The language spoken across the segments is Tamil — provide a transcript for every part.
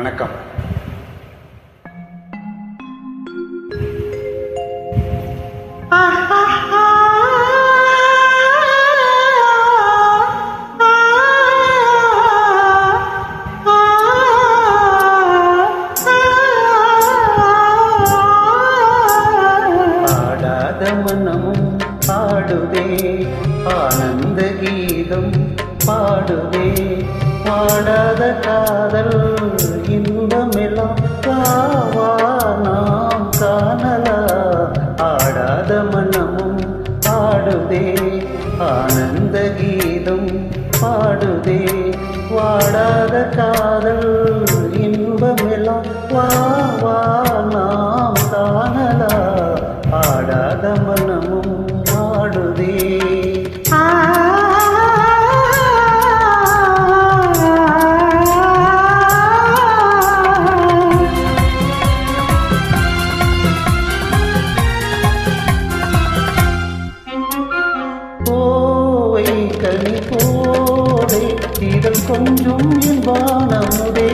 வணக்கம். மனமும் பாடுதே ஆனந்த கீதம் பாடுதே பாடாத காதல் இன்பமெல்லாம் காவா நாம் காணலா. ஆடாத மனமும் பாடுதே ஆனந்த கீதம் பாடுதே வாடாத காதல் இன்பமெல்லாம் வா நாம் காணலா. ஆடாத மனமும் ஆடுதே. கோவை கனி கோடை இதழ் கொஞ்சம் என்பானமுதே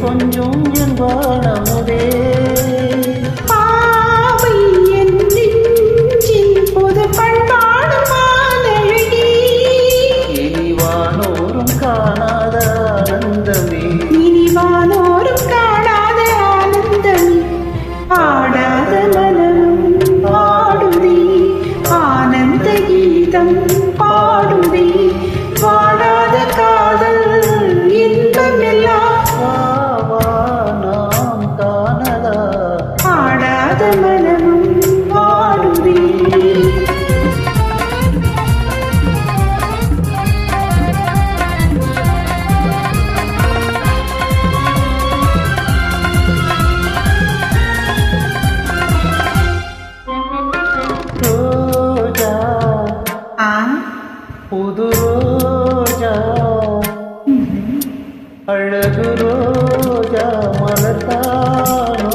கொஞ்சம் என்பானமுதே பாவை என் நெஞ்சில் பொது பண்பாடு மாலழகி. இனிவானோரும் காணாத ஆனந்தமே இனிவானோரும் காணாத ஆனந்தமே. ஆடாத மனமும் பாடுதே ஆனந்த கீதம் பாடுதே வாடாத காதல் இன்பமெல்லாம் ஆடாத மனமும் பாடுதே. ரோஜா புது ரோஜா அழகு ரோஜா மலர்த்தானோ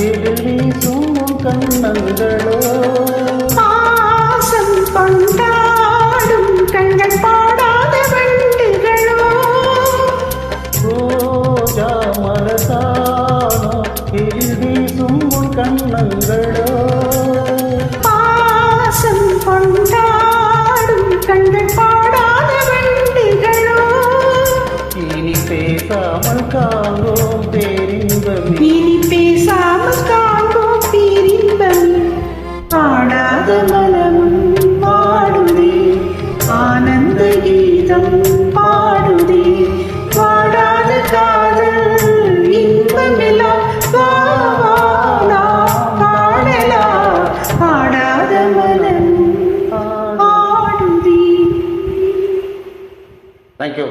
எதிரி சூடும் கண்ணங்களோ பாசம் கொண்டாடும் கண்கள் பாடாத வண்டுகளோ. ரோஜா மலர்த்தானோ எதிரி சூடும் கண்ணங்களோ பாசம் கொண்டாடும் கண்கள் பாடாத வண்டுகளோ. இனி பேசாமல் காண்போம் பேரின்பமே இனி பேசாமல் காண்போம் பேரின்பமே. ஆடாத மனமும் பாடுதே ஆனந்த கீதம் பாடுதே வாடாத காதல் இன்பமெல்லாம் நாம் பாடலாம். ஆடாத மனமும் பாடுதே. தேங்க்யூ.